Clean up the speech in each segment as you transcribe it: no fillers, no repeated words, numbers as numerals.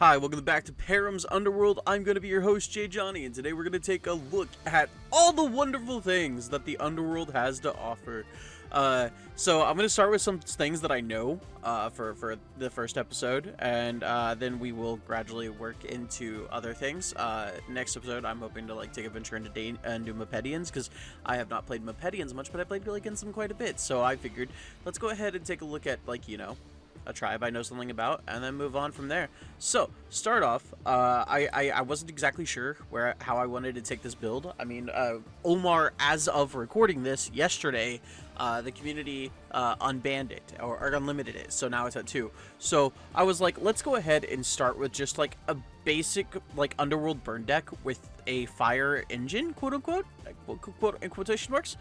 Hi, welcome back to Perrim's Underworld. I'm going to be your host, JadeJonny, and today we're going to take a look at all the wonderful things that the Underworld has to offer. So I'm going to start with some things that I know for the first episode, and then we will gradually work into other things. Next episode, I'm hoping to take a venture into Mipedians, because I have not played Mipedians much, but I played against them quite a bit. So I figured, let's go ahead and take a look at a tribe I know something about, and then move on from there. So, start off, I wasn't exactly sure how I wanted to take this build. I mean, Omar, as of recording this yesterday, the community unbanned it, or unlimited it, so now it's at 2. So, I was like, let's go ahead and start with just, a basic, Underworld burn deck with a fire engine, quote-unquote, in quotation marks.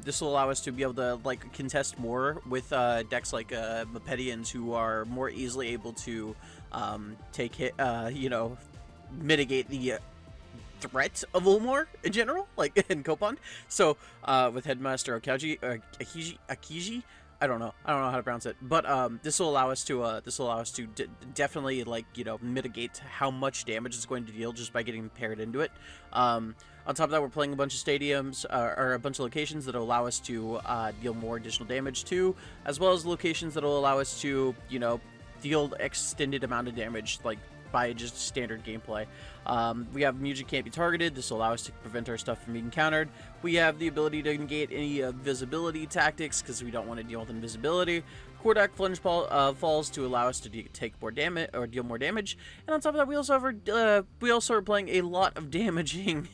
This will allow us to be able to, contest more with decks like Mipedians, who are more easily able to take hit, mitigate the threat of Omar in general, in Copond. So with Headmaster Akiji, I don't know how to pronounce it, but this will allow us to definitely mitigate how much damage it's going to deal just by getting paired into it. On top of that, we're playing a bunch of stadiums, or a bunch of locations that will allow us to deal more additional damage too, as well as locations that will allow us to, deal extended amount of damage, by just standard gameplay. We have music can't be targeted. This will allow us to prevent our stuff from being countered. We have the ability to negate any visibility tactics, because we don't want to deal with invisibility. Kordak Plunge falls to allow us to take more damage, or deal more damage. And on top of that, we also are playing a lot of damaging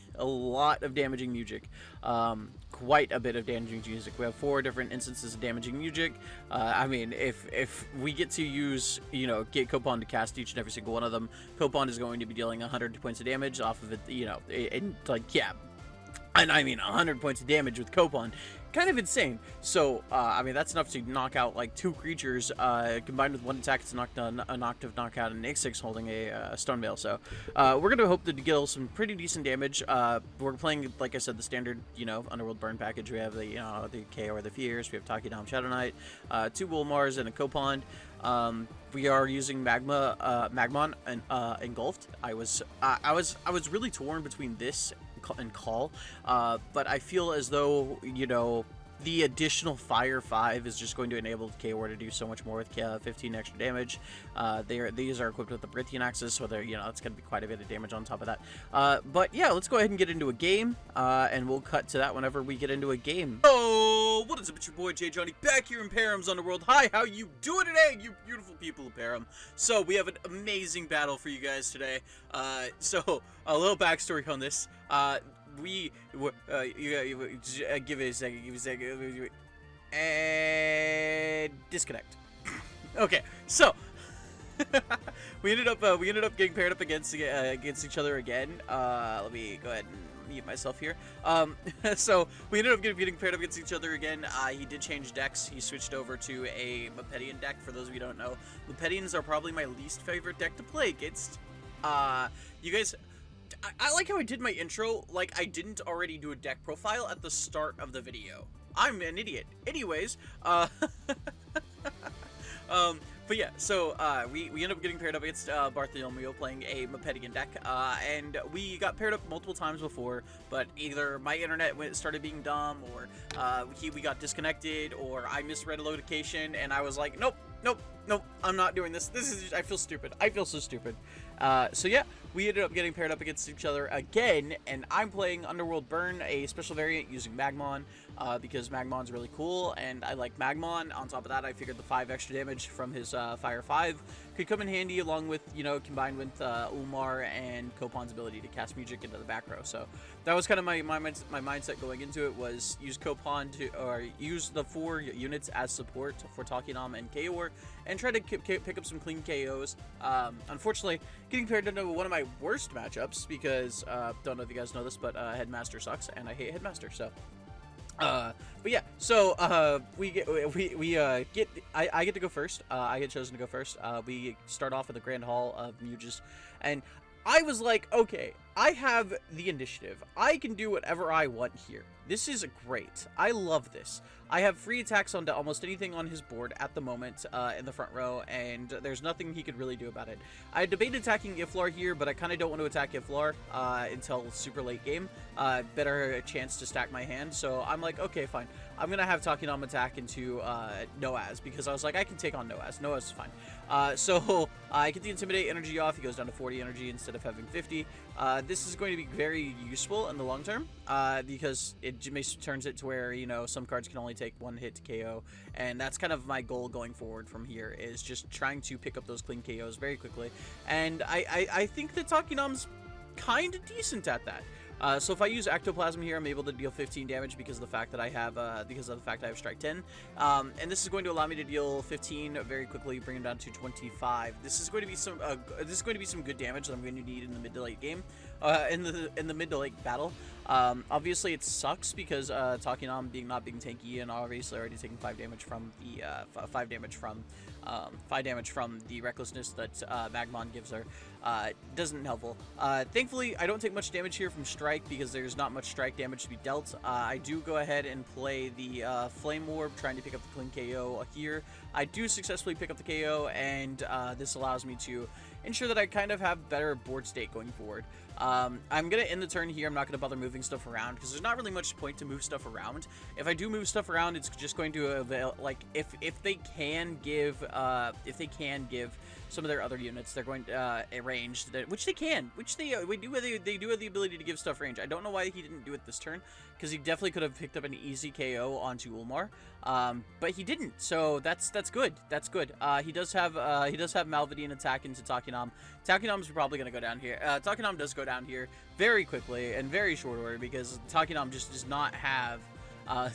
music. Quite a bit of damaging music. We have 4 different instances of damaging music. I mean, if we get to use, get Copond to cast each and every single one of them, Copond is going to be dealing 100 points of damage off of it, and I mean 100 points of damage with Copond. Kind of insane. So, I mean, that's enough to knock out 2 creatures, combined with 1 attack to knock down a Noctive knockout and an 6 holding a Stone Mail. So, we're going to hope to deal some pretty decent damage. We're playing, like I said, the standard, Underworld burn package. We have the, the Chaor, the Fierce, we have TCG ShadowKnight, 2 Wolmars, and a Copond. We are using Magmon and Engulfed. I was really torn between this and Call, but I feel as though, the additional Fire 5 is just going to enable Chaor to do so much more with 15 extra damage. These are equipped with the Brithian axes, so they're, it's going to be quite a bit of damage on top of that. But yeah, let's go ahead and get into a game, and we'll cut to that whenever we get into a game. Oh, what is up? It's your boy JadeJonny back here in Perrim's Underworld. Hi, how you doing today, you beautiful people of Perrim? So we have an amazing battle for you guys today. So a little backstory on this. You give it a second, and disconnect. Okay, so we ended up getting paired up against each other again. Let me go ahead and mute myself here. So we ended up getting paired up against each other again. He did change decks. He switched over to a Mipedian deck. For those of you who don't know, Mipedians are probably my least favorite deck to play against. You guys, I like how I did my intro like I didn't already do a deck profile at the start of the video. I'm an idiot. Anyways, but yeah, so we ended up getting paired up against Bartholomew playing a Mipedian deck, and we got paired up multiple times before, but either my internet started being dumb, or we got disconnected, or I misread a location, and I was like, nope, I'm not doing this. I feel stupid. I feel so stupid. So yeah, we ended up getting paired up against each other again, and I'm playing Underworld Burn, a special variant using Magmon, because Magmon's really cool, and I like Magmon. On top of that, I figured the 5 extra damage from his Fire 5 could come in handy, along with, combined with Umar and Copond's ability to cast music into the back row. So that was kind of my mindset going into it, was use Copond or use the 4 units as support for Takinom and Chaor, and try to pick up some clean KOs. Unfortunately, getting paired into one of my worst matchups, because don't know if you guys know this, but Headmaster sucks, and I hate Headmaster. So but yeah, so I get to go first. I get chosen to go first. We start off with the Grand Hall of Muges, and I was like, okay, I have the initiative. I can do whatever I want here. This is great. I love this. I have free attacks on almost anything on his board at the moment in the front row, and there's nothing he could really do about it. I debated attacking Iflar here, but I kind of don't want to attack Iflar until super late game. Better chance to stack my hand, so I'm like, okay, fine. I'm going to have Takinom attack into Noaz, because I was like, I can take on Noaz. Noaz is fine. So I get the Intimidate energy off. He goes down to 40 energy instead of having 50. This is going to be very useful in the long term, because it turns it to where, you know, some cards can only take one hit to KO, and that's kind of my goal going forward from here, is just trying to pick up those clean KOs very quickly, and I think that Takinom's kind of decent at that. So if I use Ectoplasm here, I'm able to deal 15 damage because of the fact that I have Strike 10, and this is going to allow me to deal 15 very quickly, bring him down to 25. This is going to be some good damage that I'm going to need in the mid to late game, in the mid to late battle. Obviously it sucks because Takinom not being tanky and obviously already taking 5 damage from the 5 damage from the recklessness that Magmon gives her. Doesn't helpful. Thankfully, I don't take much damage here from Strike because there's not much strike damage to be dealt. I do go ahead and play the Flame Orb, trying to pick up the clean KO here. I do successfully pick up the KO, and this allows me to ensure that I kind of have better board state going forward. I'm going to end the turn here. I'm not going to bother moving stuff around because there's not really much point to move stuff around. If I do move stuff around, it's just going to avail, like, if they can give some of their other units, they're going to range, which they can, they do have the ability to give stuff range. I don't know why he didn't do it this turn, because he definitely could have picked up an easy KO onto Ulmar, but he didn't. So that's good. That's good. He does have Malvadine attack into Takinom. Takinom's probably going to go down here. Takinom does go down here very quickly and very short order because Takinom just does not have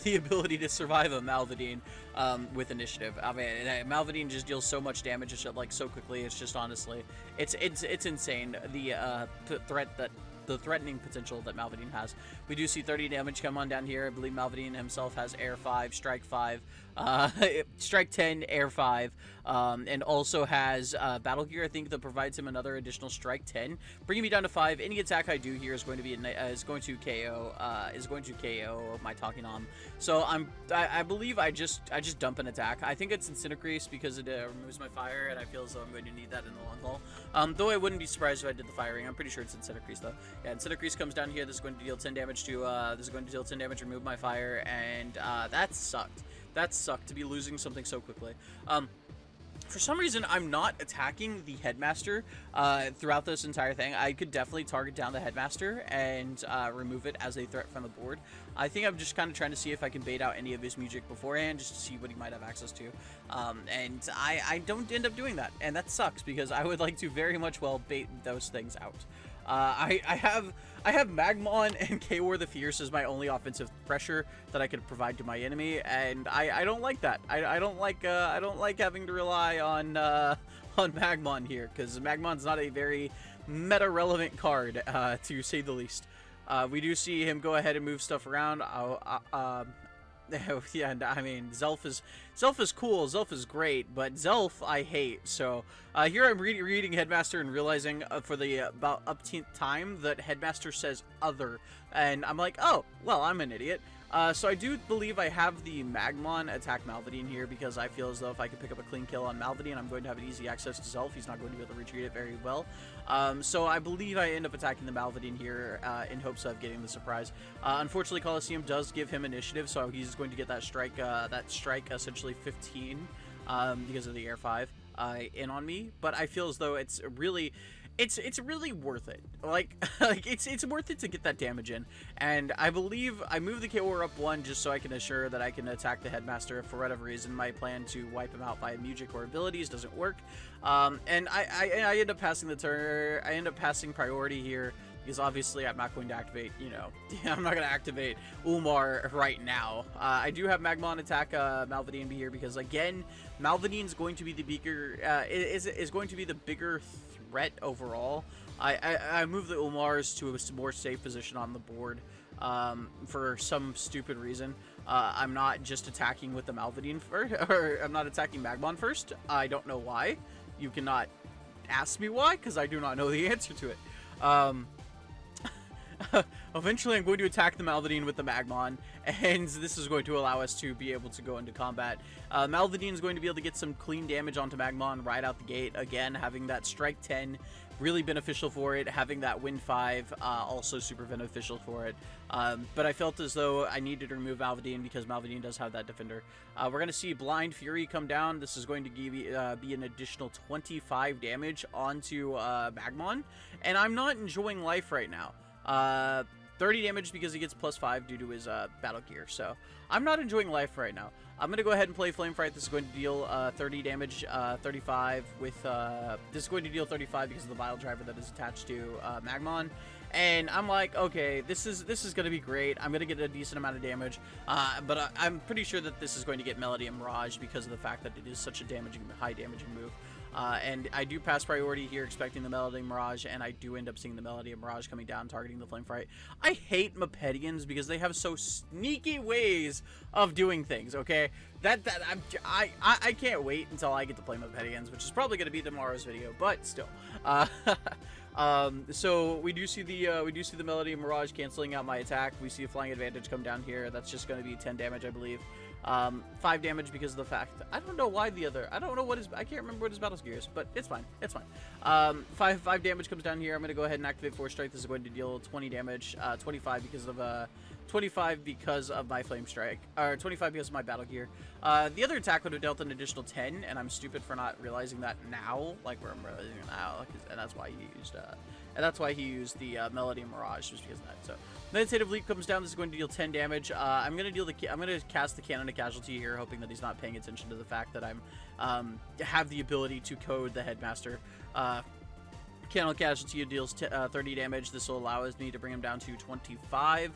the ability to survive a Malvadine with initiative. I mean, Malvadine just deals so much damage so quickly. It's just honestly, it's insane. The threatening potential that Malvadine has. We do see 30 damage come on down here. I believe Malvadine himself has Air 5, Strike 5, Strike 10, Air 5, and also has Battle Gear, I think, that provides him another additional Strike 10, bringing me down to 5. Any attack I do here is going to be KO my Takinom. So I believe I just dump an attack. I think it's Incinercrease because it removes my fire, and I feel as though I'm going to need that in the long haul. Though I wouldn't be surprised if I did the firing. I'm pretty sure it's Incinercrease though. Yeah, Incinercrease comes down here. This is going to deal 10 damage remove my fire, and that sucked. That sucked to be losing something so quickly. For some reason, I'm not attacking the Headmaster throughout this entire thing. I could definitely target down the Headmaster and remove it as a threat from the board. I think I'm just kind of trying to see if I can bait out any of his music beforehand, just to see what he might have access to. And I don't end up doing that, and that sucks because I would like to very much well bait those things out. I have Magmon and Chaor the Fierce as my only offensive pressure that I could provide to my enemy, and I don't like that. I don't like having to rely on Magmon here, because Magmon's not a very meta relevant card, to say the least. We do see him go ahead and move stuff around. Yeah, I mean, Zelf is cool, Zelf is great, but Zelf I hate. So here I'm reading Headmaster and realizing for the about upteenth time that Headmaster says other, and I'm like, oh, well, I'm an idiot. So I do believe I have the Magmon attack Malvadine here because I feel as though if I can pick up a clean kill on Malvadine, I'm going to have an easy access to Zelf. He's not going to be able to retreat it very well. So I believe I end up attacking the Malvadine here in hopes of getting the surprise. Unfortunately, Colosseum does give him initiative, so he's going to get that strike essentially 15 because of the Air 5 in on me. But I feel as though it's really worth it. Like it's worth it to get that damage in. And I believe I move the Chaor up 1 just so I can assure that I can attack the Headmaster. If for whatever reason my plan to wipe him out by music or abilities doesn't work. And I end up passing the turn. I end up passing priority here because obviously I'm not going to activate, I'm not going to activate Ulmar right now. I do have Magmon attack Malvadine here because, again, Malvadine's going to be the bigger, is going to be the bigger threat overall. I move the Ulmars to a more safe position on the board for some stupid reason. I'm not just attacking with the Malvadine first, or I'm not attacking Magmon first. I don't know why. You cannot ask me why, because I do not know the answer to it. Eventually, I'm going to attack the Malvadine with the Magmon, and this is going to allow us to be able to go into combat. Malvadine is going to be able to get some clean damage onto Magmon right out the gate. Again, having that Strike 10, really beneficial for it. Having that Win 5, also super beneficial for it. But I felt as though I needed to remove Malvadine because Malvadine does have that defender. We're going to see Blind Fury come down. This is going to give be an additional 25 damage onto Magmon, and I'm not enjoying life right now. 30 damage because he gets +5 due to his battle gear. So I'm not enjoying life right now. I'm going to go ahead and play Flame Fright. This is going to deal 30 damage, 35 with... this is going to deal 35 because of the Vile Driver that is attached to Magmon. And I'm like, okay, this is going to be great. I'm going to get a decent amount of damage. But I'm pretty sure that this is going to get Melody and Mirage because of the fact that it is such a high damaging move. And I do pass priority here, expecting the Melody and Mirage, and I do end up seeing the Melody and Mirage coming down, targeting the Flame Fright. I hate Mipedians because they have so sneaky ways of doing things, okay? I can't wait until I get to play Mipedians, which is probably going to be tomorrow's video, but still. So we do see the Melody and Mirage canceling out my attack. We see a Flying Advantage come down here. That's just going to be 10 damage, I believe. 5 damage because of the fact I don't know why I don't know what his, I can't remember what his battle gear is, but it's fine. 5 damage comes down here. I'm going to go ahead and activate Force Strike. This is going to deal 20 damage, 25 because of my Flame Strike, or 25 because of my battle gear. The other attack would have dealt an additional 10, and I'm stupid for not realizing that now, like where I'm realizing it now, and that's why he used the Melody and Mirage, just because of that. So Meditative Leap comes down. This is going to deal 10 damage. I'm going to cast the Cannon to Casualty here, hoping that he's not paying attention to the fact that I'm have the ability to code the Headmaster. Cannon Casualty deals 30 damage. This will allow me to bring him down to 25.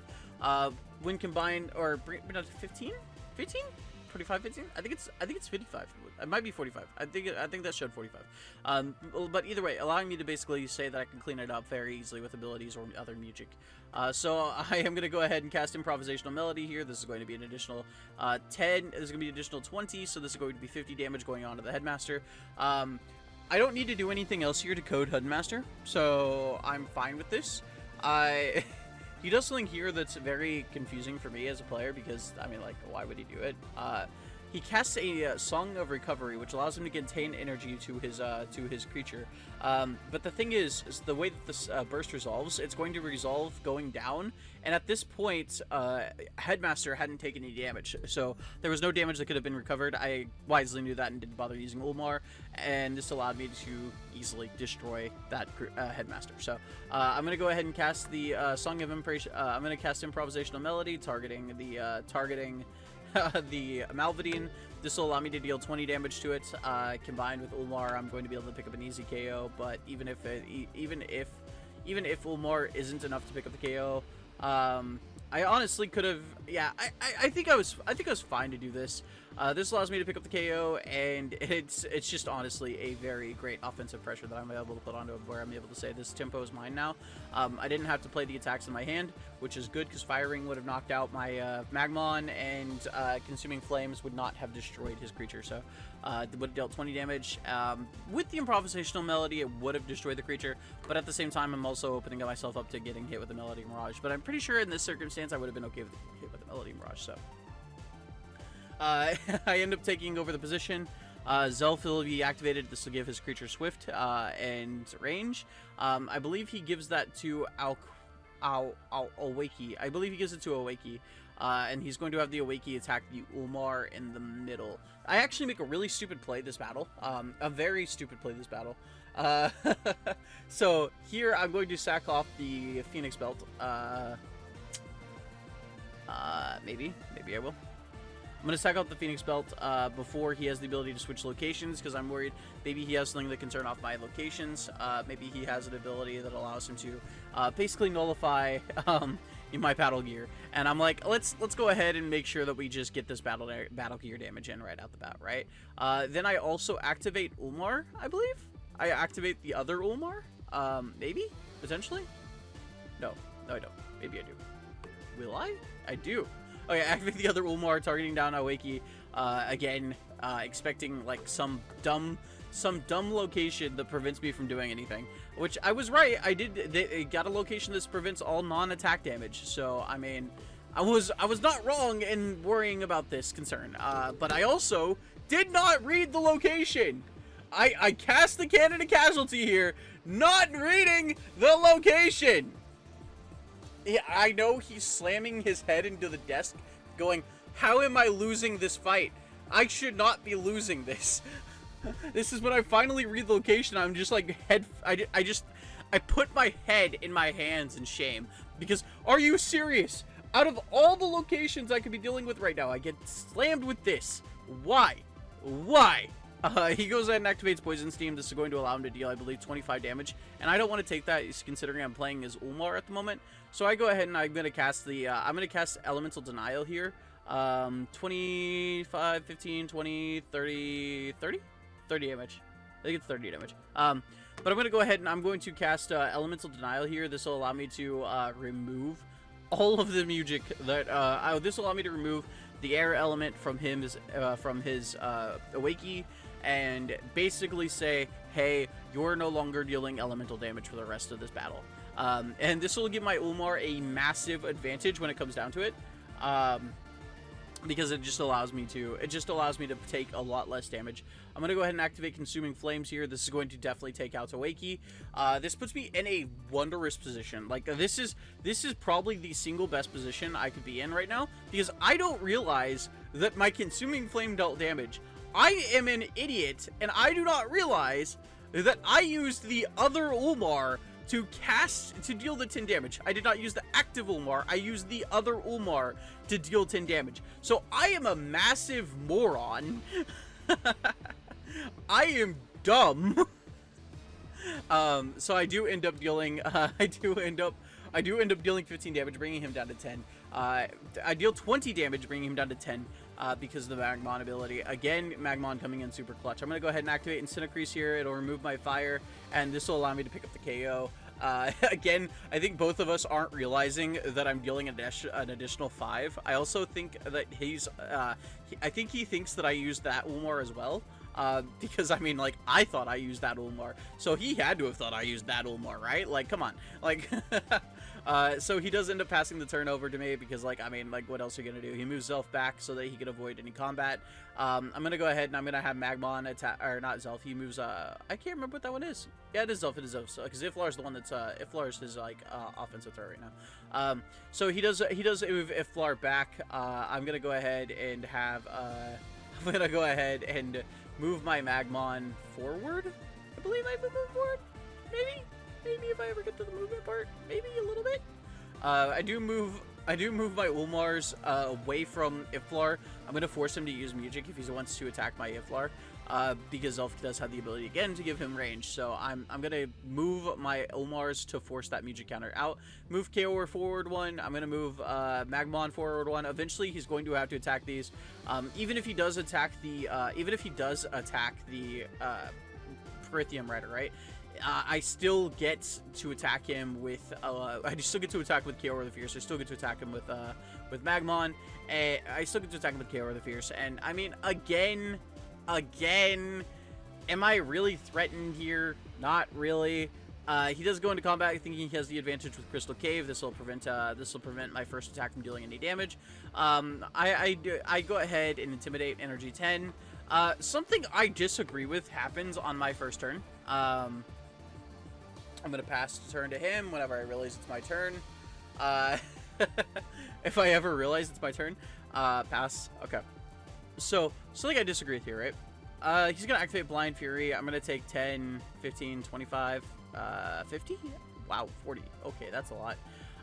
When combined, or bring it down to 15? 15? 25, 15? I think it's 55. It might be 45. I think that showed 45. But either way, allowing me to basically say that I can clean it up very easily with abilities or other music. So I am going to go ahead and cast Improvisational Melody here. This is going to be an additional 10. This is going to be an additional 20. So this is going to be 50 damage going on to the Headmaster. I don't need to do anything else here to code Headmaster, so I'm fine with this. He does something here that's very confusing for me as a player because, I mean, like, why would he do it? He casts a Song of Recovery, which allows him to contain energy to his creature. But the thing is the way that this burst resolves, it's going to resolve going down. And at this point, Headmaster hadn't taken any damage, so there was no damage that could have been recovered. I wisely knew that and didn't bother using Ulmar, and this allowed me to easily destroy that Headmaster. So I'm going to go ahead and cast the Song of Impression. I'm going to cast Improvisational Melody, targeting the Malvadine. This will allow me to deal 20 damage to it. Combined with Ulmar, I'm going to be able to pick up an easy KO. But even if Ulmar isn't enough to pick up the KO, I honestly could have. Yeah, I think I was fine to do this. This allows me to pick up the KO, and it's just honestly a very great offensive pressure that I'm able to put onto him, where I'm able to say this tempo is mine now. I didn't have to play the attacks in my hand, which is good because Firing would have knocked out my Magmon, and Consuming Flames would not have destroyed his creature. So it would have dealt 20 damage. With the Improvisational Melody, it would have destroyed the creature, but at the same time, I'm also opening myself up to getting hit with the Melody Mirage. But I'm pretty sure in this circumstance, I would have been okay with hit with the Melody Mirage. So I end up taking over the position. Zelf will be activated. This will give his creature Swift and range. I believe he gives that to Awakey. I believe he gives it to Awakey. And he's going to have the Awakey attack the Ulmar in the middle. I actually make a really stupid play this battle. A very stupid play this battle. So here I'm going to sack off the Phoenix Belt. Maybe I will. I'm going to sack out the Phoenix Belt before he has the ability to switch locations, because I'm worried maybe he has something that can turn off my locations. Maybe he has an ability that allows him to basically nullify my battle gear. And I'm like, let's go ahead and make sure that we just get this battle gear damage in right out the bat, right? Then I also activate Ulmar, I believe. I activate the other Ulmar, maybe, potentially. No, I don't. Maybe I do. Will I? I do. Okay, activate the other Ulmar, targeting down Awakey. Again, expecting like some dumb some dumb location that prevents me from doing anything. Which I was right. They got a location that prevents all non-attack damage. So I mean, I was not wrong in worrying about this concern. But I also did not read the location. I cast the cannon of casualty here, not reading the location. Yeah, I know he's slamming his head into the desk, going, "How am I losing this fight? I should not be losing this." This is when I finally read the location. I'm just like, I put my head in my hands in shame. Because, are you serious? Out of all the locations I could be dealing with right now, I get slammed with this. Why? Why? He goes ahead and activates Poison Steam. This is going to allow him to deal, I believe, 25 damage. And I don't want to take that, considering I'm playing as Ulmar at the moment. So I go ahead and I'm going to cast the, Elemental Denial here. 25, 15, 20, 30, 30? 30 damage. I think it's 30 damage. But I'm going to go ahead and I'm going to cast Elemental Denial here. This will allow me to remove all of the music that... this will allow me to remove the air element from his Awakey, and basically say, hey, you're no longer dealing elemental damage for the rest of this battle. And this will give my Ulmar a massive advantage when it comes down to it. Because it just allows me to take a lot less damage. I'm gonna go ahead and activate Consuming Flames here. This is going to definitely take out Awakey. This puts me in a wondrous position. Like, this is probably the single best position I could be in right now, because I don't realize that my Consuming Flame dealt damage. I am an idiot, and I do not realize that I used the other Ulmar to deal the 10 damage. I did not use the active Ulmar. I used the other Ulmar to deal 10 damage. So I am a massive moron. I am dumb. So I do end up dealing I do end up dealing 15 damage, bringing him down to 10. I deal 20 damage, bringing him down to 10 because of the Magmon ability. Again, Magmon coming in super clutch. I'm going to go ahead and activate Incinercrease here. It'll remove my fire, and this will allow me to pick up the KO. Again, I think both of us aren't realizing that I'm dealing an additional 5. I also think that I think he thinks that I used that Ulmar as well. Because, I mean, like, I thought I used that Ulmar, so he had to have thought I used that Ulmar, right? Like, come on. Like, so he does end up passing the turn over to me because, like, I mean, like, what else are you gonna do? He moves Zelf back so that he can avoid any combat. I'm gonna go ahead and I'm gonna have Magmon attack, or not Zelf, he moves, I can't remember what that one is. Yeah, it is Zelf, so, because Iflar's the one that's, Iflar's his, like, offensive threat right now. So he does move Iflar back. I'm gonna go ahead and have, move my Magmon forward. I believe I move him forward. Maybe if I ever get to the movement part, maybe a little bit. I do move my Ulmars away from Iflar. I'm gonna force him to use Music if he wants to attack my Iflar, because Zelf does have the ability again to give him range. So I'm gonna move my Ulmars to force that Music counter out. Move Chaor forward 1. I'm gonna move Magmon forward 1. Eventually, he's going to have to attack these. Even if he does attack the Perithium Rider, right? I still get to attack him with Chaor the Fierce. I still get to attack him with Magmon. I still get to attack him with Chaor the Fierce. And I mean, again, am I really threatened here? Not really. He does go into combat thinking he has the advantage with Crystal Cave. This will prevent my first attack from dealing any damage. I go ahead and Intimidate Energy 10. Something I disagree with happens on my first turn. I'm going to pass the turn to him whenever I realize it's my turn. If I ever realize it's my turn. Pass. Okay. So, something I disagree with here, right? He's going to activate Blind Fury. I'm going to take 10, 15, 25, 50? Wow, 40. Okay, that's a lot.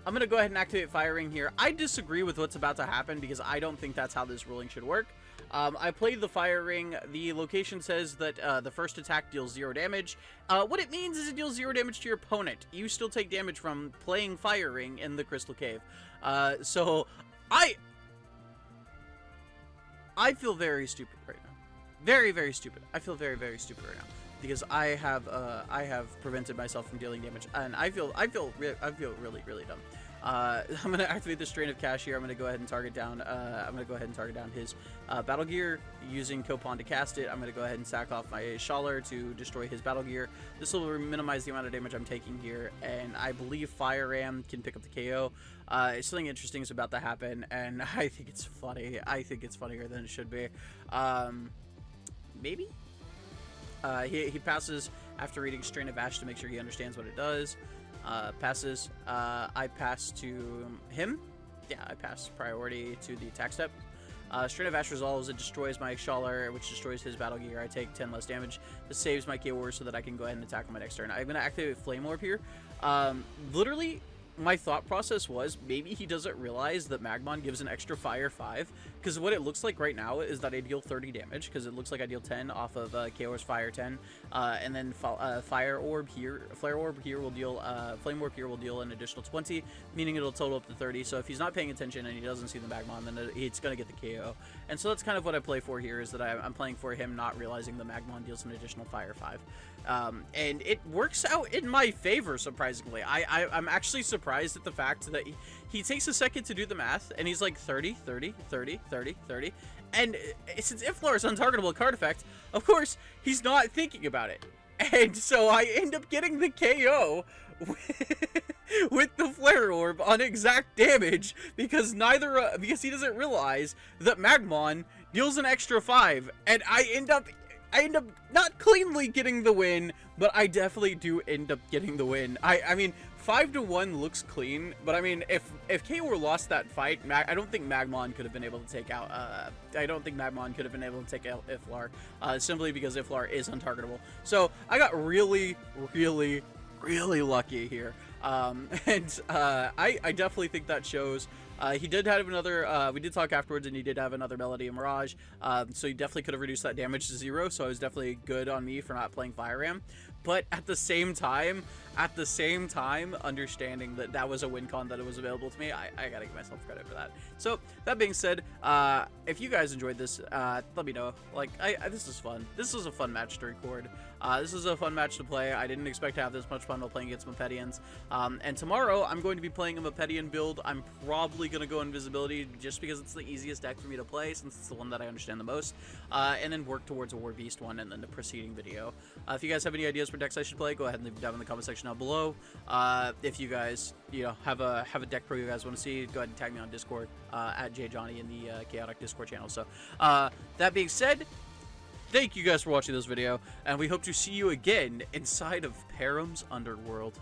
I'm going to go ahead and activate Fire Ring here. I disagree with what's about to happen because I don't think that's how this ruling should work. I played the Fire Ring. The location says that the first attack deals 0 damage. What it means is it deals 0 damage to your opponent. You still take damage from playing Fire Ring in the Crystal Cave. So I feel very stupid right now. Very, very stupid. I feel very, very stupid right now. because I have prevented myself from dealing damage, and I feel really dumb. I'm gonna activate the Strain of Cash here. I'm gonna go ahead and target down. His battle gear using Coupon to cast it. I'm gonna go ahead and sack off my Chaor to destroy his battle gear. This will minimize the amount of damage I'm taking here, and I believe Fire Ram can pick up the KO. Something interesting is about to happen, and I think it's funny. I think it's funnier than it should be. Maybe. He passes after reading Strain of Ash to make sure he understands what it does. Passes. I pass to him. Yeah, I pass priority to the attack step. Strain of Ash resolves. It destroys my Chaor, which destroys his battle gear. I take 10 less damage. This saves my Chaor so that I can go ahead and attack on my next turn. I'm going to activate Flame Orb here. Literally, my thought process was maybe he doesn't realize that Magmon gives an extra fire 5, because what it looks like right now is that I deal 30 damage, because it looks like I deal 10 off of Chaor's fire 10, and then Flare Orb here will deal, Flame Orb here will deal an additional 20, meaning it'll total up to 30. So if he's not paying attention and he doesn't see the Magmon, then it's going to get the KO. And so that's kind of what I play for here, is that I'm playing for him not realizing the Magmon deals an additional fire 5. And it works out in my favor, surprisingly. I'm actually surprised at the fact that he takes a second to do the math, and he's like 30, 30, 30, 30, 30. And since Iflar is untargetable card effect, of course, he's not thinking about it. And so I end up getting the KO with the Flare Orb on exact damage, because because he doesn't realize that Magmon deals an extra 5, and I end up not cleanly getting the win, but I definitely do end up getting the win. I mean, 5-1 looks clean, but I mean, if Chaor lost that fight, I don't think Magmon could have been able to take out. I don't think Magmon could have been able to take out Iflar, simply because Iflar is untargetable. So I got really lucky here, and I definitely think that shows. He did have another, we did talk afterwards, and he did have another Melody and Mirage, so he definitely could have reduced that damage to 0, so it was definitely good on me for not playing Fire Ram. But at the same time, understanding that that was a win con that it was available to me, I gotta give myself credit for that. So, that being said, if you guys enjoyed this, let me know. Like, this is fun. This was a fun match to record. This is a fun match to play. I didn't expect to have this much fun while playing against Mipedians. And tomorrow, I'm going to be playing a Mipedian build. I'm probably going to go Invisibility just because it's the easiest deck for me to play, since it's the one that I understand the most. And then work towards a War Beast one, and then the preceding video. If you guys have any ideas for decks I should play, go ahead and leave them down in the comment section down below. If you guys, have a deck pro you guys want to see, go ahead and tag me on Discord at JadeJonny in the Chaotic Discord channel. So, that being said, thank you guys for watching this video, and we hope to see you again inside of Perrim's Underworld.